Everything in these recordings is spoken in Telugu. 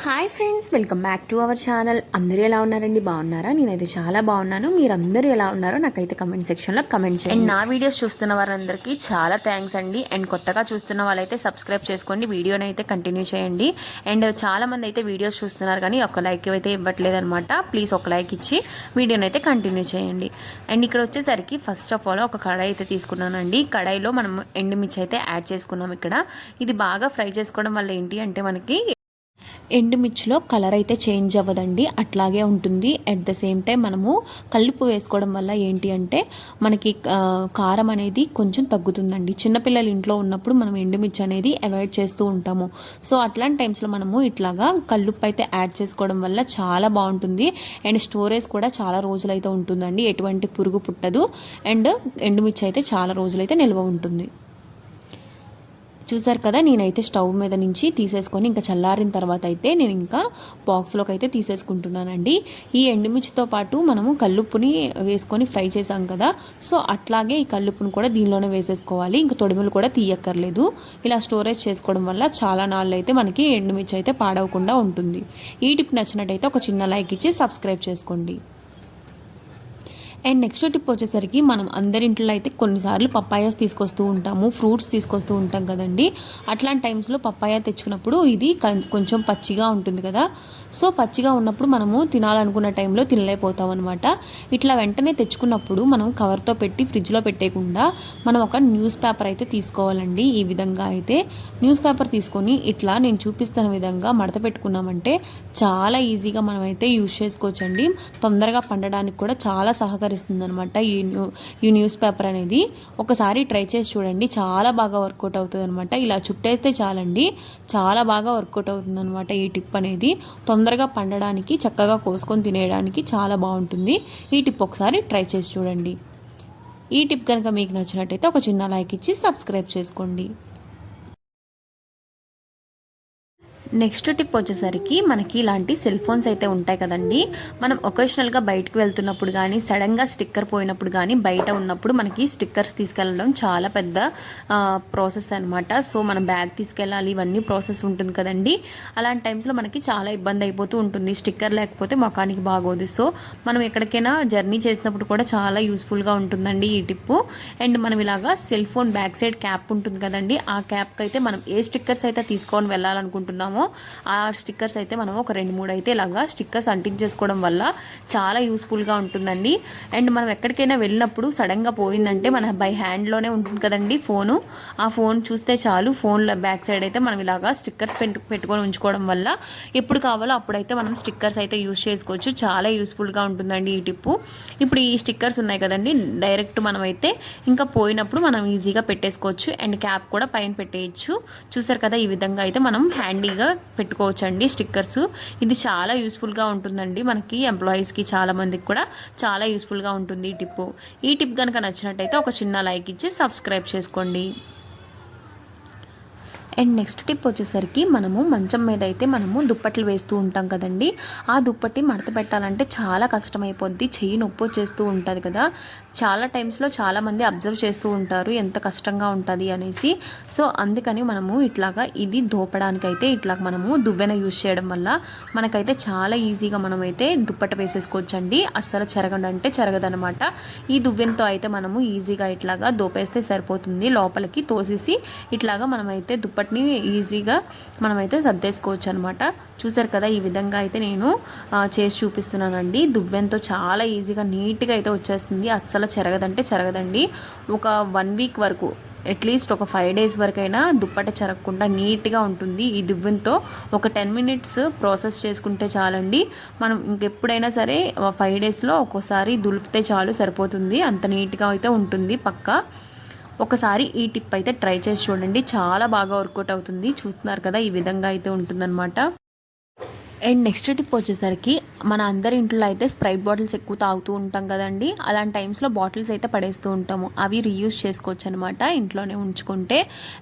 Hi friends, welcome back to our channel. అందరూ ఎలా ఉన్నారండి? బాగున్నారా? నేనైతే చాలా బాగున్నాను. మీరందరూ ఎలా ఉన్నారో నాకైతే కమెంట్ సెక్షన్లో కమెంట్ చేయండి. అండ్ నా వీడియోస్ చూస్తున్న వారందరికీ చాలా థ్యాంక్స్ అండి. అండ్ కొత్తగా చూస్తున్న వాళ్ళైతే సబ్స్క్రైబ్ చేసుకోండి, వీడియోని అయితే కంటిన్యూ చేయండి. అండ్ చాలామంది అయితే వీడియోస్ చూస్తున్నారు కానీ ఒక లైక్ అయితే ఇవ్వట్లేదు అనమాట. ప్లీజ్ ఒక లైక్ ఇచ్చి వీడియోని అయితే కంటిన్యూ చేయండి. అండ్ ఇక్కడ వచ్చేసరికి ఫస్ట్ ఆఫ్ ఆల్ ఒక కడాయి అయితే తీసుకున్నానండి. కడాయిలో మనం ఎండుమిర్చి అయితే యాడ్ చేసుకున్నాం. ఇక్కడ ఇది బాగా ఫ్రై చేసుకోవడం వల్ల ఏంటి అంటే మనకి ఎండుమిర్చిలో కలర్ అయితే చేంజ్ అవ్వదండి, అట్లాగే ఉంటుంది. అట్ ద సేమ్ టైం మనము కల్లుప్పు వేసుకోవడం వల్ల ఏంటి అంటే మనకి కారం అనేది కొంచెం తగ్గుతుందండి. చిన్నపిల్లలు ఇంట్లో ఉన్నప్పుడు మనం ఎండుమిర్చి అనేది అవాయిడ్ చేస్తూ ఉంటాము. సో అట్లాంటి టైమ్స్లో మనము ఇట్లాగా కల్లుప్పు అయితే యాడ్ చేసుకోవడం వల్ల చాలా బాగుంటుంది. అండ్ స్టోరేజ్ కూడా చాలా రోజులైతే ఉంటుందండి, ఎటువంటి పురుగు పుట్టదు. అండ్ ఎండుమిర్చి అయితే చాలా రోజులైతే నిల్వ ఉంటుంది. చూసారు కదా, నేనైతే స్టవ్ మీద నుంచి తీసేసుకొని ఇంకా చల్లారిన తర్వాత అయితే నేను ఇంకా బాక్స్లోకి అయితే తీసేసుకుంటున్నానండి. ఈ ఎండుమిర్చితో పాటు మనము కల్లుప్పుని వేసుకొని ఫ్రై చేసాం కదా, సో అట్లాగే ఈ కల్లుప్పును కూడా దీనిలోనే వేసేసుకోవాలి. ఇంకా తొడిములు కూడా తీయక్కర్లేదు. ఇలా స్టోరేజ్ చేసుకోవడం వల్ల చాలా నాళ్ళు అయితే మనకి ఎండుమిర్చి అయితే పాడవకుండా ఉంటుంది. ఈ టిప్ నచ్చినట్టయితే ఒక చిన్న లైక్ ఇచ్చి సబ్స్క్రైబ్ చేసుకోండి. అండ్ నెక్స్ట్ టిప్ వచ్చేసరికి మనం అందరింట్లో అయితే కొన్నిసార్లు పప్పాయాస్ తీసుకొస్తూ ఉంటాము, ఫ్రూట్స్ తీసుకొస్తూ ఉంటాం కదండి. అట్లాంటి టైమ్స్లో పప్పాయ తెచ్చుకున్నప్పుడు ఇది కొంచెం పచ్చిగా ఉంటుంది కదా. సో పచ్చిగా ఉన్నప్పుడు మనము తినాలనుకున్న టైంలో తినలేకపోతాం అనమాట. ఇట్లా వెంటనే తెచ్చుకున్నప్పుడు మనం కవర్తో పెట్టి ఫ్రిడ్జ్లో పెట్టేయకుండా మనం ఒక న్యూస్ పేపర్ అయితే తీసుకోవాలండి. ఈ విధంగా అయితే న్యూస్ పేపర్ తీసుకొని ఇట్లా నేను చూపిస్తున్న విధంగా మడత పెట్టుకున్నామంటే చాలా ఈజీగా మనం అయితే యూజ్ చేసుకోవచ్చండి. తొందరగా పండడానికి కూడా చాలా సహకరిస్తుంది అనమాట ఈ న్యూస్ పేపర్ అనేది. ఒకసారి ట్రై చేసి చూడండి, చాలా బాగా వర్కౌట్ అవుతుంది అనమాట. ఇలా చుట్టేస్తే చాలండి, చాలా బాగా వర్కౌట్ అవుతుంది అనమాట. ఈ టిప్ అనేది తొందరగా పండడానికి, చక్కగా కోసుకొని తినేయడానికి చాలా బాగుంటుంది. ఈ టిప్ ఒకసారి ట్రై చేసి చూడండి. ఈ టిప్ కనుక మీకు నచ్చినట్టయితే ఒక చిన్న లైక్ ఇచ్చి సబ్స్క్రైబ్ చేసుకోండి. నెక్స్ట్ టిప్ వచ్చేసరికి మనకి ఇలాంటి సెల్ ఫోన్స్ అయితే ఉంటాయి కదండి. మనం ఒకేషనల్గా బయటకు వెళ్తున్నప్పుడు కానీ, సడన్గా స్టిక్కర్ పోయినప్పుడు కానీ, బయట ఉన్నప్పుడు మనకి స్టిక్కర్స్ తీసుకెళ్ళడం చాలా పెద్ద ప్రాసెస్ అనమాట. సో మనం బ్యాగ్ తీసుకెళ్ళాలి, ఇవన్నీ ప్రాసెస్ ఉంటుంది కదండి. అలాంటి టైమ్స్లో మనకి చాలా ఇబ్బంది అయిపోతూ ఉంటుంది. స్టిక్కర్ లేకపోతే ముఖానికి బాగోదు. సో మనం ఎక్కడికైనా జర్నీ చేసినప్పుడు కూడా చాలా యూస్ఫుల్గా ఉంటుందండి ఈ టిప్పు. అండ్ మనం ఇలాగా cell phone back side cap ఉంటుంది కదండి, ఆ క్యాప్కి అయితే మనం ఏ స్టిక్కర్స్ అయితే తీసుకొని వెళ్ళాలనుకుంటున్నామో ఆ స్టిక్కర్స్ అయితే మనం ఒక 2-3 అయితే ఇలాగా స్టిక్కర్స్ అంటించేసుకోవడం వల్ల చాలా యూస్ఫుల్గా ఉంటుందండి. అండ్ మనం ఎక్కడికైనా వెళ్ళినప్పుడు సడన్గా పోయిందంటే మన బై హ్యాండ్లోనే ఉంటుంది కదండి ఫోను, ఆ ఫోన్ చూస్తే చాలు, ఫోన్ బ్యాక్ సైడ్ అయితే మనం ఇలాగా స్టిక్కర్స్ పెట్టుకొని ఉంచుకోవడం వల్ల ఎప్పుడు కావాలో అప్పుడైతే మనం స్టిక్కర్స్ అయితే యూజ్ చేసుకోవచ్చు. చాలా యూస్ఫుల్గా ఉంటుందండి ఈ టిప్పు. ఇప్పుడు ఈ స్టిక్కర్స్ ఉన్నాయి కదండి, డైరెక్ట్ మనం అయితే ఇంకా పోయినప్పుడు మనం ఈజీగా పెట్టేసుకోవచ్చు. అండ్ క్యాప్ కూడా పైన పెట్టేయచ్చు. చూసారు కదా, ఈ విధంగా అయితే మనం హ్యాండీగా పెట్టుకోవచ్చండి స్టిక్కర్స్. ఇది చాలా యూస్ఫుల్గా ఉంటుందండి మనకి, ఎంప్లాయీస్కి చాలా మందికి కూడా చాలా యూస్ఫుల్గా ఉంటుంది ఈ టిప్పు. ఈ టిప్ కనుక నచ్చినట్టయితే ఒక చిన్న లైక్ ఇచ్చి సబ్స్క్రైబ్ చేసుకోండి. అండ్ నెక్స్ట్ టిప్ వచ్చేసరికి మనము మంచం మీద అయితే మనము దుప్పట్లు వేస్తూ ఉంటాం కదండి. ఆ దుప్పటి మడత పెట్టాలంటే చాలా కష్టమైపోద్ది, చెయ్యి నొప్పి వచ్చేస్తూ ఉంటుంది కదా. చాలా టైమ్స్లో చాలామంది అబ్జర్వ్ చేస్తూ ఉంటారు ఎంత కష్టంగా ఉంటుంది అనేసి. సో అందుకని మనము ఇట్లాగా ఇది దోపడానికైతే ఇట్లా మనము దువ్వెన యూజ్ చేయడం వల్ల మనకైతే చాలా ఈజీగా మనమైతే దుప్పట వేసేసుకోవచ్చండి. అస్సలు చెరగడంటే చెరగదనమాట. ఈ దువ్వెనతో అయితే మనము ఈజీగా ఇట్లాగా దోపేస్తే సరిపోతుంది. లోపలికి తోసేసి ఇట్లాగా మనమైతే దుప్పటి ఈజీగా మనమైతే సర్దేసుకోవచ్చు అనమాట. చూసారు కదా, ఈ విధంగా అయితే నేను చేసి చూపిస్తున్నానండి. దువ్వెనతో చాలా ఈజీగా నీట్గా అయితే వచ్చేస్తుంది, అస్సలు చెరగదంటే చెరగదండి. ఒక 1 వీక్ వరకు, అట్లీస్ట్ ఒక 5 డేస్ వరకైనా దుప్పట చెరగకుండా నీట్గా ఉంటుంది. ఈ దువ్వెనతో ఒక 10 మినిట్స్ ప్రాసెస్ చేసుకుంటే చాలండి. మనం ఇంకెప్పుడైనా సరే 5 డేస్లో ఒక్కోసారి దులిపితే చాలు, సరిపోతుంది. అంత నీట్గా అయితే ఉంటుంది పక్కా. ఒకసారి ఈ టిప్ అయితే ట్రై చేసి చూడండి, చాలా బాగా వర్కౌట్ అవుతుంది. చూస్తున్నారు కదా, ఈ విధంగా అయితే ఉంటుందన్నమాట. అండ్ నెక్స్ట్ టిప్ వచ్చేసరికి మన అందరి ఇంట్లో అయితే స్ప్రైట్ బాటిల్స్ ఎక్కువ తాగుతూ ఉంటాం కదండి. అలాంటి టైమ్స్లో బాటిల్స్ అయితే పడేస్తూ ఉంటాము. అవి రీయూజ్ చేసుకోవచ్చు అనమాట ఇంట్లోనే ఉంచుకుంటే.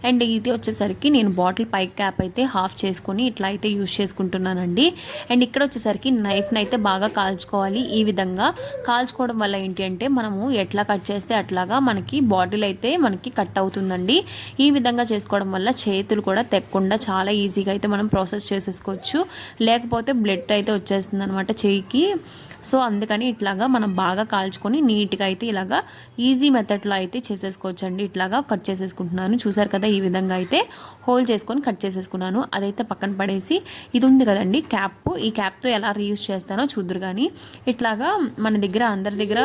అండ్ ఇది వచ్చేసరికి నేను బాటిల్ పై క్యాప్ అయితే హాఫ్ చేసుకొని ఇట్లా అయితే యూజ్ చేసుకుంటున్నానండి. అండ్ ఇక్కడ వచ్చేసరికి నైఫ్ని అయితే బాగా కాల్చుకోవాలి. ఈ విధంగా కాల్చుకోవడం వల్ల ఏంటి అంటే మనము ఎట్లా కట్ చేస్తే అట్లాగా మనకి బాటిల్ అయితే మనకి కట్ అవుతుందండి. ఈ విధంగా చేసుకోవడం వల్ల చేతులు కూడా తెక్కకుండా చాలా ఈజీగా అయితే మనం ప్రాసెస్ చేసేసుకోవచ్చు. లేకపోతే బ్లడ్ అయితే వచ్చేస్తుంది అనమాట చేయికి. సో అందుకని ఇట్లాగా మనం బాగా కాల్చుకొని నీట్గా అయితే ఇలాగా ఈజీ మెథడ్లో అయితే చేసేసుకోవచ్చు అండి. ఇట్లాగా కట్ చేసేసుకుంటున్నాను. చూసారు కదా, ఈ విధంగా అయితే హోల్ చేసుకొని కట్ చేసేసుకున్నాను. అదైతే పక్కన పడేసి ఇది ఉంది కదండి క్యాప్, ఈ క్యాప్తో ఎలా రీయూజ్ చేస్తానో చూద్దరు. కానీ ఇట్లాగా మన దగ్గర అందరి దగ్గర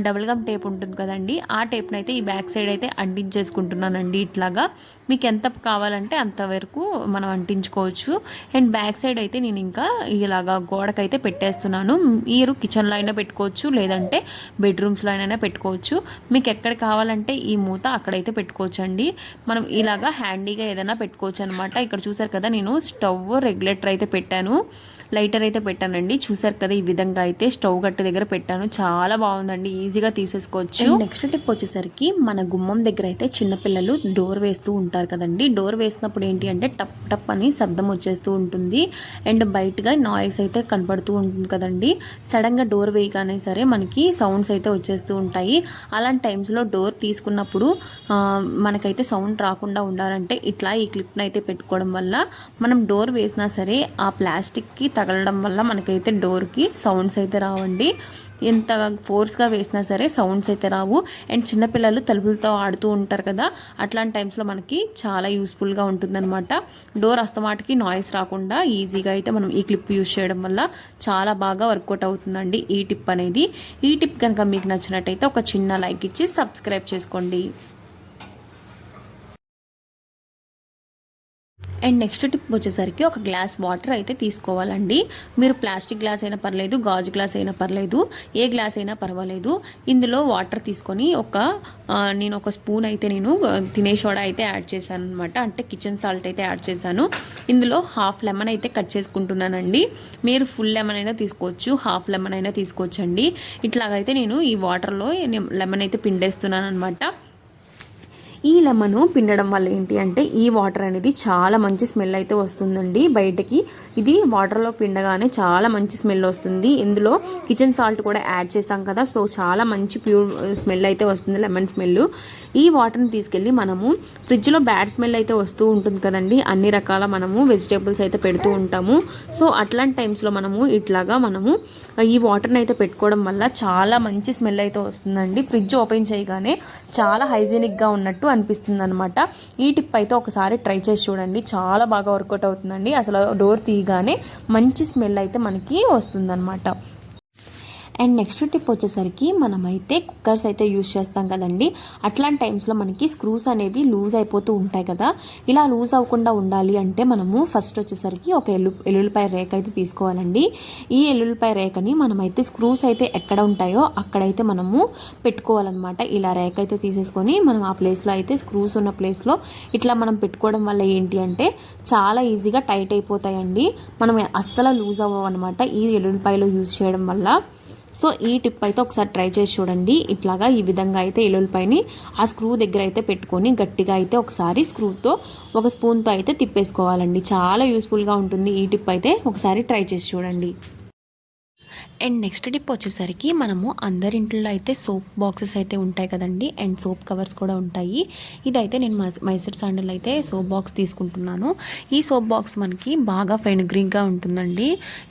డబుల్ గమ్ టేప్ ఉంటుంది కదండి, ఆ టేప్ని అయితే ఈ బ్యాక్ సైడ్ అయితే అంటించేసుకుంటున్నానండి. ఇట్లాగా మీకు ఎంత కావాలంటే అంతవరకు మనం అంటించుకోవచ్చు. అండ్ బ్యాక్ సైడ్ అయితే నేను ఇంకా ఇలాగా గోడకైతే పెట్టేస్తున్నాను. మీరు కిచెన్లో అయినా పెట్టుకోవచ్చు, లేదంటే బెడ్రూమ్స్లో అయినా పెట్టుకోవచ్చు. మీకు ఎక్కడ కావాలంటే ఈ మూత అక్కడైతే పెట్టుకోవచ్చు అండి. మనం ఇలాగా హ్యాండీగా ఏదైనా పెట్టుకోవచ్చు అనమాట. ఇక్కడ చూసారు కదా, నేను స్టవ్ రెగ్యులేటర్ అయితే పెట్టాను, లైటర్ అయితే పెట్టానండి. చూసారు కదా, ఈ విధంగా అయితే స్టవ్ గట్టు దగ్గర పెట్టాను. చాలా బాగుందండి, ఈజీగా తీసేసుకోవచ్చు. నెక్స్ట్ టిప్ వచ్చేసరికి మన గుమ్మం దగ్గర అయితే చిన్నపిల్లలు డోర్ వేస్తూ ఉంటారు కదండి. డోర్ వేసినప్పుడు ఏంటి అంటే టప్ టప్ అని శబ్దం వచ్చేస్తూ ఉంటుంది. అండ్ బయటగా నాయిస్ అయితే కనపడుతూ ఉంటుంది కదండి. సడన్గా డోర్ వేయగానే సరే మనకి సౌండ్స్ అయితే వచ్చేస్తూ ఉంటాయి. అలాంటి టైమ్స్లో డోర్ తీసుకున్నప్పుడు మనకైతే సౌండ్ రాకుండా ఉండాలంటే ఇట్లా ఈ క్లిప్ని అయితే పెట్టుకోవడం వల్ల మనం డోర్ వేసినా సరే ఆ ప్లాస్టిక్కి తగలడం వల్ల మనకైతే డోర్కి సౌండ్స్ అయితే రావండి. ఎంత ఫోర్స్గా వేసినా సరే సౌండ్స్ అయితే రావు. అండ్ చిన్నపిల్లలు తలుపులతో ఆడుతూ ఉంటారు కదా, అట్లాంటి టైమ్స్లో మనకి చాలా యూస్ఫుల్గా ఉంటుందన్నమాట. డోర్ అస్తమాటికి నాయిస్ రాకుండా ఈజీగా అయితే మనం ఈ క్లిప్ యూజ్ చేయడం వల్ల చాలా బాగా వర్కౌట్ అవుతుందండి ఈ టిప్ అనేది. ఈ టిప్ కనుక మీకు నచ్చినట్టయితే ఒక చిన్న లైక్ ఇచ్చి సబ్స్క్రైబ్ చేసుకోండి. అండ్ నెక్స్ట్ టిప్ వచ్చేసరికి ఒక గ్లాస్ వాటర్ అయితే తీసుకోవాలండి. మీరు ప్లాస్టిక్ గ్లాస్ అయినా పర్లేదు, గాజు గ్లాస్ అయినా పర్లేదు, ఏ గ్లాస్ అయినా పర్వాలేదు. ఇందులో వాటర్ తీసుకొని నేను ఒక స్పూన్ అయితే నేను తినే సోడా అయితే యాడ్ చేశాను అనమాట. అంటే కిచెన్ సాల్ట్ అయితే యాడ్ చేశాను. ఇందులో హాఫ్ లెమన్ అయితే కట్ చేసుకుంటున్నానండి. మీరు ఫుల్ లెమన్ అయినా తీసుకోవచ్చు, హాఫ్ లెమన్ అయినా తీసుకోవచ్చండి. ఇట్లాగైతే నేను ఈ వాటర్లో లెమన్ అయితే పిండేస్తున్నాను అనమాట. ఈ లెమన్ పిండడం వల్ల ఏంటి అంటే ఈ వాటర్ అనేది చాలా మంచి స్మెల్ అయితే వస్తుందండి బయటకి. ఇది వాటర్లో పిండగానే చాలా మంచి స్మెల్ వస్తుంది. ఇందులో కిచెన్ సాల్ట్ కూడా యాడ్ చేసాం కదా, సో చాలా మంచి ప్యూర్ స్మెల్ అయితే వస్తుంది, లెమన్ స్మెల్. ఈ వాటర్ని తీసుకెళ్ళి మనము ఫ్రిడ్జ్లో బ్యాడ్ స్మెల్ అయితే వస్తూ ఉంటుంది కదండి, అన్ని రకాల మనము వెజిటేబుల్స్ అయితే పెడుతూ ఉంటాము. సో అట్లాంటి టైమ్స్లో మనము ఈ వాటర్ని అయితే పెట్టుకోవడం వల్ల చాలా మంచి స్మెల్ అయితే వస్తుందండి. ఫ్రిడ్జ్ ఓపెన్ చేయగానే చాలా హైజీనిక్గా ఉన్నట్టు అనిపిస్తుంది అనమాట. ఈ టిప్ అయితే ఒకసారి ట్రై చేసి చూడండి, చాలా బాగా వర్కౌట్ అవుతుందండి. అసలు డోర్ తీయగానే మంచి స్మెల్ అయితే మనకి వస్తుందన్నమాట. అండ్ నెక్స్ట్ టిప్ వచ్చేసరికి మనమైతే కుక్కర్స్ అయితే యూజ్ చేస్తాం కదండి. అట్లాంటి టైమ్స్లో మనకి స్క్రూస్ అనేవి లూజ్ అయిపోతూ ఉంటాయి కదా. ఇలా లూజ్ అవ్వకుండా ఉండాలి అంటే మనము ఫస్ట్ వచ్చేసరికి ఒక ఎల్లుల్లిపాయ రేక అయితే తీసుకోవాలండి. ఈ ఎల్లుల్లిపాయ రేకని మనమైతే స్క్రూస్ అయితే ఎక్కడ ఉంటాయో అక్కడైతే మనము పెట్టుకోవాలన్నమాట. ఇలా రేక అయితే తీసేసుకొని మనం ఆ ప్లేస్లో అయితే స్క్రూస్ ఉన్న ప్లేస్లో ఇట్లా మనం పెట్టుకోవడం వల్ల ఏంటి అంటే చాలా ఈజీగా టైట్ అయిపోతాయండి. మనం అస్సలు లూజ్ అవ్వమన్నమాట ఈ ఎల్లుల్లిపాయలో యూజ్ చేయడం వల్ల. సో ఈ టిప్ అయితే ఒకసారి ట్రై చేసి చూడండి. ఇట్లాగా ఈ విధంగా అయితే ఎల్లుల్లిపాయని ఆ స్క్రూ దగ్గర అయితే పెట్టుకొని గట్టిగా అయితే ఒకసారి స్క్రూతో ఒక స్పూన్తో అయితే తిప్పేసుకోవాలండి. చాలా యూస్ఫుల్గా ఉంటుంది ఈ టిప్ అయితే, ఒకసారి ట్రై చేసి చూడండి. అండ్ నెక్స్ట్ టిప్ వచ్చేసరికి మనము అందరింట్లో అయితే సోప్ బాక్సెస్ అయితే ఉంటాయి కదండి, అండ్ సోప్ కవర్స్ కూడా ఉంటాయి. ఇదైతే నేను మైసూర్ శాండల్ అయితే సోప్ బాక్స్ తీసుకుంటున్నాను. ఈ సోప్ బాక్స్ మనకి బాగా ఫెనుగ్రీన్గా ఉంటుందండి.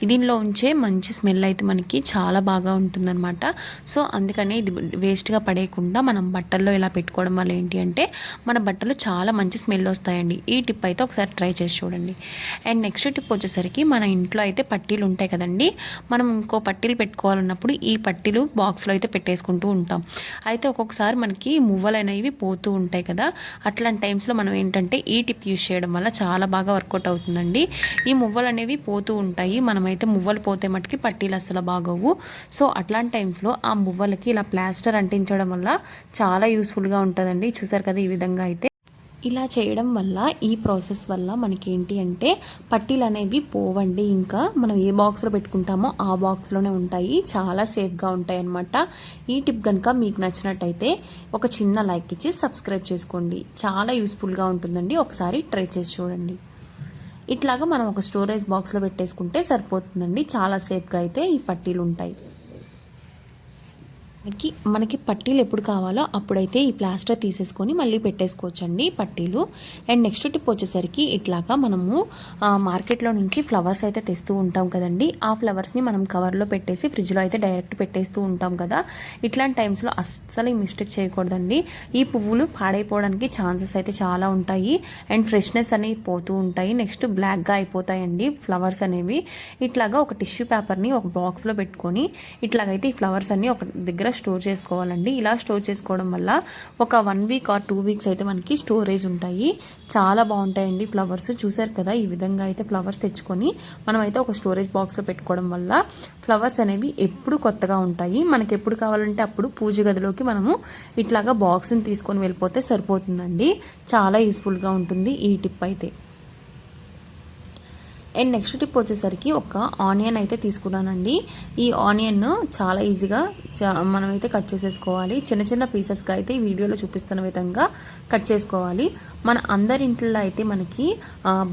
దీనిలో ఉంచే మంచి స్మెల్ అయితే మనకి చాలా బాగా ఉంటుందన్నమాట. సో అందుకని ఇది వేస్ట్గా పడేయకుండా మనం బట్టల్లో ఇలా పెట్టుకోవడం వల్ల ఏంటి అంటే మన బట్టలు చాలా మంచి స్మెల్ వస్తాయండి. ఈ టిప్ అయితే ఒకసారి ట్రై చేసి చూడండి. అండ్ నెక్స్ట్ టిప్ వచ్చేసరికి మన ఇంట్లో అయితే పట్టీలు ఉంటాయి కదండి, మనం ఇంకో పట్టీలు పెట్టుకోవాలన్నప్పుడు ఈ పట్టీలు బాక్స్లో అయితే పెట్టేసుకుంటూ ఉంటాం. అయితే ఒక్కొక్కసారి మనకి మువ్వలు అనేవి పోతూ ఉంటాయి కదా, అట్లాంటి టైమ్స్లో మనం ఏంటంటే ఈ టిప్ యూజ్ చేయడం వల్ల చాలా బాగా వర్కౌట్ అవుతుందండి. ఈ మువ్వలు అనేవి పోతూ ఉంటాయి, మనమైతే మువ్వలు పోతే మటుకి పట్టీలు అస్సలు బాగోవు. సో అట్లాంటి టైమ్స్లో ఆ మువ్వలకి ఇలా ప్లాస్టర్ అంటించడం వల్ల చాలా యూస్ఫుల్గా ఉంటుందండి. చూసారు కదా, ఈ విధంగా అయితే ఇలా చేయడం వల్ల ఈ ప్రాసెస్ వల్ల మనకి ఏంటి అంటే పట్టీలు అనేవి పోవండి. ఇంకా మనం ఏ బాక్స్లో పెట్టుకుంటామో ఆ బాక్స్లోనే ఉంటాయి, చాలా సేఫ్గా ఉంటాయి అన్నమాట. ఈ టిప్ కనుక మీకు నచ్చినట్టయితే ఒక చిన్న లైక్ ఇచ్చి సబ్స్క్రైబ్ చేసుకోండి. చాలా యూస్ఫుల్గా ఉంటుందండి, ఒకసారి ట్రై చేసి చూడండి. ఇట్లాగా మనం ఒక స్టోరేజ్ బాక్స్లో పెట్టేసుకుంటే సరిపోతుందండి. చాలా సేఫ్గా అయితే ఈ పట్టీలు ఉంటాయి. మనకి పట్టీలు ఎప్పుడు కావాలో అప్పుడైతే ఈ ప్లాస్టర్ తీసేసుకొని మళ్ళీ పెట్టేసుకోవచ్చండి పట్టీలు. అండ్ నెక్స్ట్ టిప్ వచ్చేసరికి ఇట్లాగా మనము మార్కెట్లో నుంచి ఫ్లవర్స్ అయితే తెస్తూ ఉంటాం కదండి. ఆ ఫ్లవర్స్ని మనం కవర్లో పెట్టేసి ఫ్రిడ్జ్లో అయితే డైరెక్ట్ పెట్టేస్తూ ఉంటాం కదా. ఇట్లాంటి టైమ్స్లో అస్సలు ఈ మిస్టేక్ చేయకూడదండి. ఈ పువ్వులు పాడైపోవడానికి ఛాన్సెస్ అయితే చాలా ఉంటాయి. అండ్ ఫ్రెష్నెస్ అనేవి పోతూ ఉంటాయి. నెక్స్ట్ బ్లాక్గా అయిపోతాయండి ఫ్లవర్స్ అనేవి. ఇట్లాగా ఒక టిష్యూ పేపర్ని ఒక బాక్స్లో పెట్టుకొని ఇట్లాగైతే ఈ ఫ్లవర్స్ అన్ని ఒక దగ్గర స్టోర్ చేసుకోవాలండి. ఇలా స్టోర్ చేసుకోవడం వల్ల ఒక 1 వీక్ ఆర్ 2 వీక్స్ అయితే మనకి స్టోరేజ్ ఉంటాయి. చాలా బాగుంటాయండి ఫ్లవర్స్. చూసారు కదా, ఈ విధంగా అయితే ఫ్లవర్స్ తెచ్చుకొని మనమైతే ఒక స్టోరేజ్ బాక్స్లో పెట్టుకోవడం వల్ల ఫ్లవర్స్ అనేవి ఎప్పుడు కొత్తగా ఉంటాయి. మనకి ఎప్పుడు కావాలంటే అప్పుడు పూజ గదిలోకి మనము ఇట్లాగా బాక్స్ని తీసుకొని వెళ్ళిపోతే సరిపోతుందండి. చాలా యూస్ఫుల్గా ఉంటుంది ఈ టిప్ అయితే. అండ్ నెక్స్ట్ టిప్ వచ్చేసరికి ఒక ఆనియన్ అయితే తీసుకున్నానండి. ఈ ఆనియన్ చాలా ఈజీగా మనమైతే కట్ చేసేసుకోవాలి. చిన్న చిన్న పీసెస్గా అయితే ఈ వీడియోలో చూపిస్తున్న విధంగా కట్ చేసుకోవాలి. మన అందరి ఇంట్లో అయితే మనకి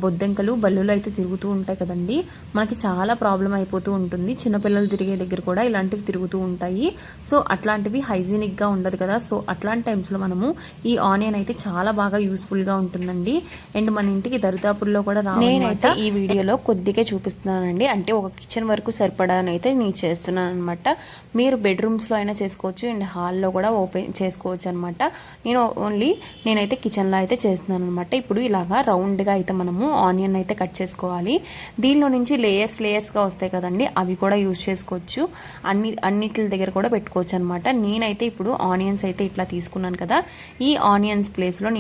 బొద్దింకలు బల్లులు అయితే తిరుగుతూ ఉంటాయి కదండి. మనకి చాలా ప్రాబ్లం అయిపోతూ ఉంటుంది. చిన్నపిల్లలు తిరిగే దగ్గర కూడా ఇలాంటివి తిరుగుతూ ఉంటాయి. సో అట్లాంటివి హైజీనిక్గా ఉండదు కదా. సో అట్లాంటి టైమ్స్లో మనము ఈ ఆనియన్ అయితే చాలా బాగా యూస్ఫుల్గా ఉంటుందండి. అండ్ మన ఇంటికి దరిదాపుల్లో కూడా నేనైతే ఈ వీడియోలో కొద్దిగా చూపిస్తున్నానండి. అంటే ఒక కిచెన్ వరకు సరిపడానైతే నేను చేస్తున్నాను అనమాట. మీరు బెడ్రూమ్స్లో అయినా చేసుకోవచ్చు అండ్ హాల్లో కూడా ఓపెన్ చేసుకోవచ్చు అనమాట. నేనైతే కిచెన్లో అయితే చేస్తున్నాను అనమాట. ఇప్పుడు ఇలాగా రౌండ్గా అయితే మనము ఆనియన్ అయితే కట్ చేసుకోవాలి. దీనిలో నుంచి లేయర్స్గా వస్తాయి కదండి, అవి కూడా యూజ్ చేసుకోవచ్చు. అన్నిటి దగ్గర కూడా పెట్టుకోవచ్చు అనమాట. నేనైతే ఇప్పుడు ఆనియన్స్ అయితే ఇట్లా తీసుకున్నాను కదా. ఈ ఆనియన్స్ ప్లేస్లో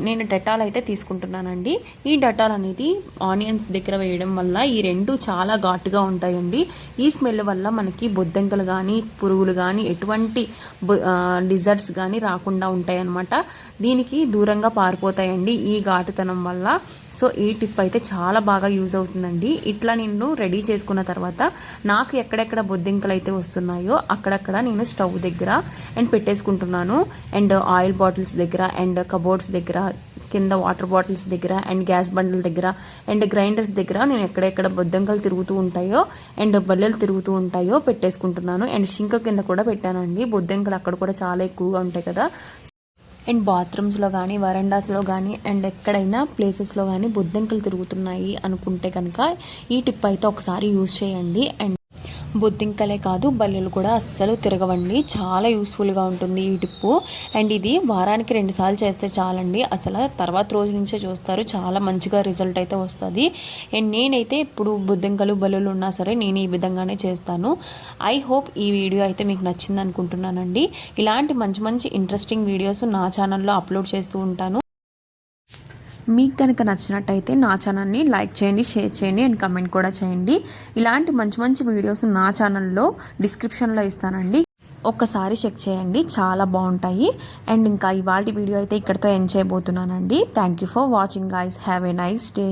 నేను డెటాల్ అయితే తీసుకుంటున్నానండి. ఈ డెటాల్ అనేది ఆనియన్స్ దగ్గర వేయడం వల్ల ఈ రెండు చాలా ఘాటుగా ఉంటాయండి. ఈ స్మెల్ వల్ల మనకి బొద్దింకలు కానీ పురుగులు కానీ ఎటువంటి లిజర్డ్స్ కానీ రాకుండా ఉంటాయి అన్నమాట. దీనికి దూరంగా పారిపోతాయండి ఈ ఘాటుతనం వల్ల. సో ఈ టిప్ అయితే చాలా బాగా యూజ్ అవుతుందండి. ఇట్లా నేను రెడీ చేసుకున్న తర్వాత నాకు ఎక్కడెక్కడ బొద్దింకలు అయితే వస్తున్నాయో అక్కడక్కడ నేను స్టవ్ దగ్గర అండ్ పెట్టేసుకుంటున్నాను. అండ్ ఆయిల్ బాటిల్స్ దగ్గర అండ్ కబోర్డ్స్ దగ్గర, కింద వాటర్ బాటిల్స్ దగ్గర అండ్ గ్యాస్ బండిల్ దగ్గర అండ్ గ్రైండర్స్ దగ్గర నేను ఎక్కడెక్కడ బొద్దింకలు తిరుగుతూ ఉంటాయో అండ్ బల్లెలు తిరుగుతూ ఉంటాయో పెట్టేసుకుంటున్నాను. అండ్ షింక్ కింద కూడా పెట్టానండి. బొద్దింకలు అక్కడ కూడా చాలా ఎక్కువగా ఉంటాయి కదా. అండ్ బాత్రూమ్స్లో కానీ వరండాస్లో కానీ అండ్ ఎక్కడైనా ప్లేసెస్లో కానీ బొద్దింకలు తిరుగుతున్నాయి అనుకుంటే కనుక ఈ టిప్ అయితే ఒకసారి యూజ్ చేయండి. అండ్ బొద్దింకలే కాదు బల్లులు కూడా అస్సలు తిరగవండి. చాలా యూస్ఫుల్గా ఉంటుంది ఈ టిప్పు. అండ్ ఇది వారానికి 2 సార్లు చేస్తే చాలండి. అసలు తర్వాత రోజు నుంచే చూస్తారు, చాలా మంచిగా రిజల్ట్ అయితే వస్తుంది. అండ్ నేనైతే ఇప్పుడు బొద్దింకలు బల్లులు ఉన్నా సరే నేను ఈ విధంగానే చేస్తాను. ఐ హోప్ ఈ వీడియో అయితే మీకు నచ్చింది అనుకుంటున్నానండి. ఇలాంటి మంచి మంచి ఇంట్రెస్టింగ్ వీడియోస్ నా ఛానల్లో అప్లోడ్ చేస్తూ ఉంటాను. మీకు కనుక నచ్చినట్టయితే నా ఛానల్ని లైక్ చేయండి, షేర్ చేయండి అండ్ కమెంట్ కూడా చేయండి. ఇలాంటి మంచి మంచి వీడియోస్ నా ఛానల్లో డిస్క్రిప్షన్లో ఇస్తానండి, ఒక్కసారి చెక్ చేయండి, చాలా బాగుంటాయి. అండ్ ఇంకా ఇవాళ వీడియో అయితే ఇక్కడితో ఎండ్ చేయబోతున్నానండి. Thank you for watching guys. Have a nice day.